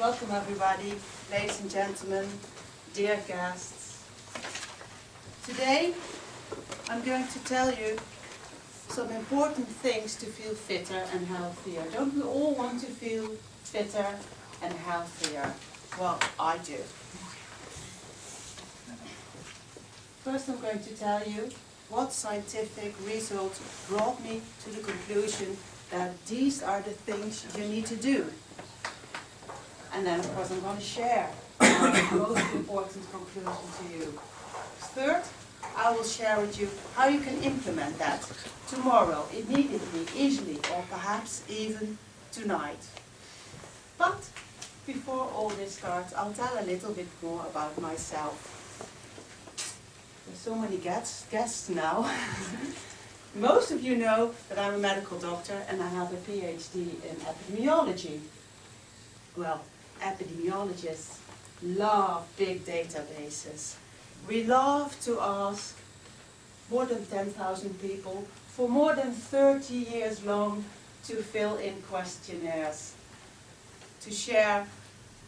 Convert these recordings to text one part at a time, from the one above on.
Welcome everybody, ladies and gentlemen, dear guests. Today I'm going to tell you some important things to feel fitter and healthier. Don't we all want to feel fitter and healthier? Well, I do. First I'm going to tell you what scientific results brought me to the conclusion that these are the things you need to do. And then of course I'm going to share my most important conclusion to you. Third, I will share with you how you can implement that tomorrow, immediately, easily, or perhaps even tonight. But before all this starts, I'll tell a little bit more about myself. There's so many guests now. Most of you know that I'm a medical doctor and I have a PhD in epidemiology. Well, epidemiologists love big databases. We love to ask more than 10,000 people for more than 30 years long to fill in questionnaires, to share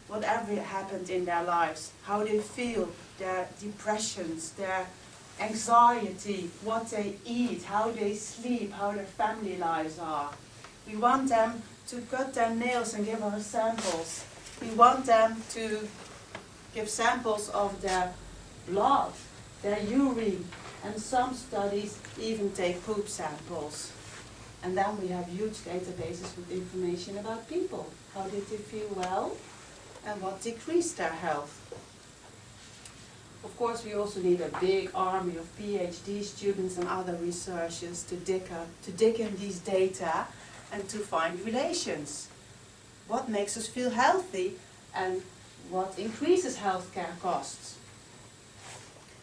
whatever happened in their lives, how they feel, their depressions, their anxiety, what they eat, how they sleep, how their family lives are. We want them to cut their nails and give us samples. We want them to give samples of their blood, their urine, and some studies even take poop samples. And then we have huge databases with information about people. How did they feel well and what decreased their health. Of course, we also need a big army of PhD students and other researchers to dig in these data and to find relations. What makes us feel healthy and what increases healthcare costs?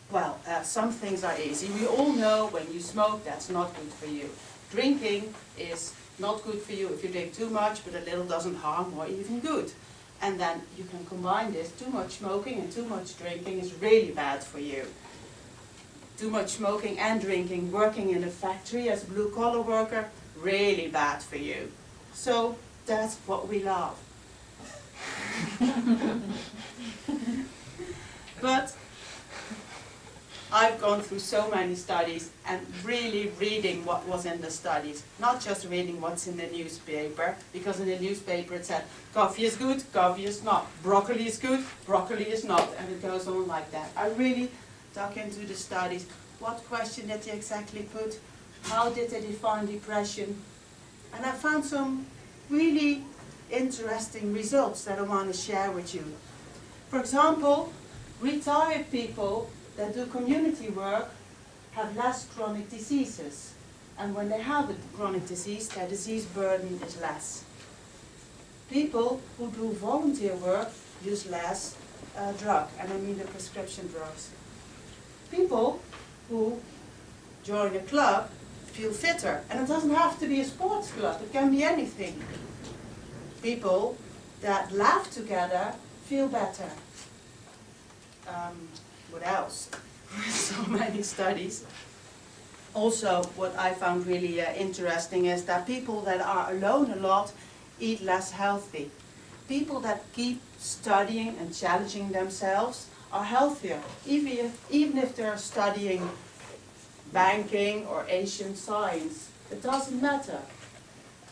Well, some things are easy. We all know when you smoke, that's not good for you. Drinking is not good for you if you drink too much, but a little doesn't harm or even good. And then you can combine this. Too much smoking and too much drinking is really bad for you. Too much smoking and drinking, working in a factory as a blue-collar worker, really bad for you. So that's what we love. But I've gone through so many studies and really reading what was in the studies, not just reading what's in the newspaper, because in the newspaper it said coffee is good, coffee is not, broccoli is good, broccoli is not, and it goes on like that. I really dug into the studies. What question did they exactly put? How did they define depression? And I found some really interesting results that I want to share with you. For example, retired people that do community work have less chronic diseases. And when they have a chronic disease, their disease burden is less. People who do volunteer work use less drug, and I mean the prescription drugs. People who join a club feel fitter, and it doesn't have to be a sports club, it can be anything. People that laugh together feel better. What else? So many studies. Also, what I found really interesting is that people that are alone a lot eat less healthy. People that keep studying and challenging themselves are healthier, even if they're studying banking or ancient science. It doesn't matter.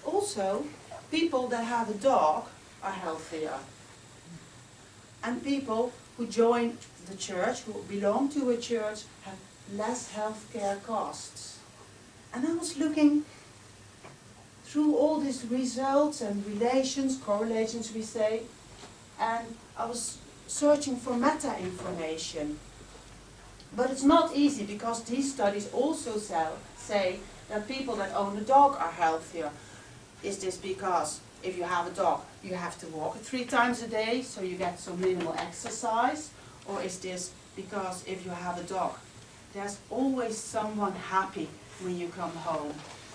Also, people that have a dog are healthier. And people who join the church, who belong to a church, have less healthcare costs. And I was looking through all these results and relations, correlations we say, and I was searching for meta-information. But it's not easy because these studies also say that people that own a dog are healthier. Is this because if you have a dog, you have to walk it 3 times a day, so you get some minimal exercise? Or is this because if you have a dog, there's always someone happy when you come home?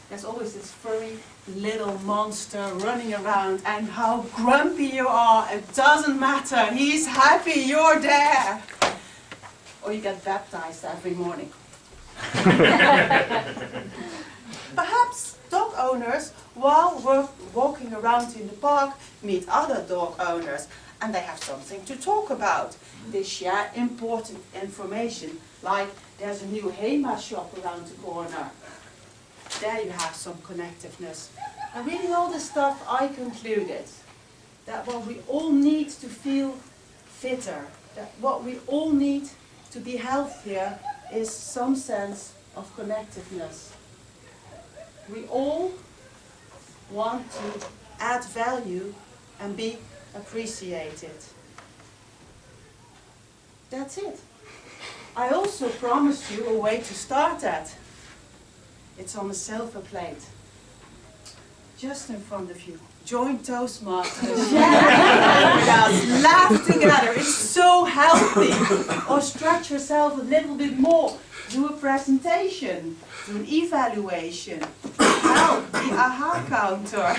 There's always this furry little monster running around, and how grumpy you are, it doesn't matter, he's happy, you're there. Or you get baptized every morning. Perhaps dog owners, while walking around in the park, meet other dog owners. and they have something to talk about. They share important information, like there's a new HEMA shop around the corner. There you have some connectiveness. And reading all this stuff, I concluded that what we all need to feel fitter, that what we all need to be healthier is some sense of connectiveness. We all want to add value and be appreciated. That's it. I also promised you a way to start that. It's on a silver plate, just in front of you. Join ToastMasters, share with us, laugh together, it's so healthy. Or stretch yourself a little bit more, do a presentation, do an evaluation, help the aha counter,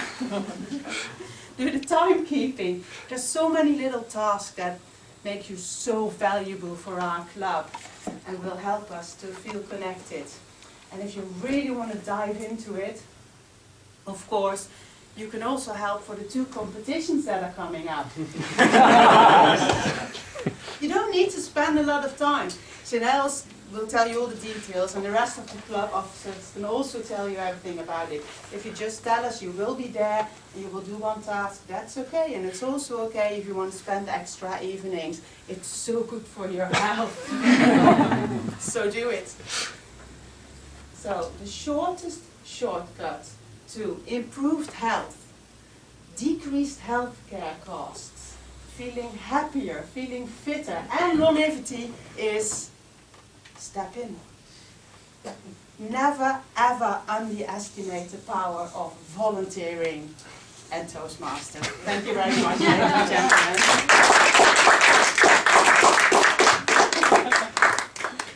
do the timekeeping. There's so many little tasks that make you so valuable for our club and will help us to feel connected. And if you really want to dive into it, of course, you can also help for the 2 competitions that are coming up. You don't need to spend a lot of time. Chanel will tell you all the details, and the rest of the club officers can also tell you everything about it. If you just tell us you will be there and you will do 1 task, that's okay. And it's also okay if you want to spend extra evenings. It's so good for your health. So do it. So the shortest shortcut to improved health, decreased healthcare costs, feeling happier, feeling fitter, and longevity is step in. Never ever underestimate the power of volunteering and Toastmasters. Thank you very much, ladies and gentlemen.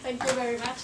Thank you very much.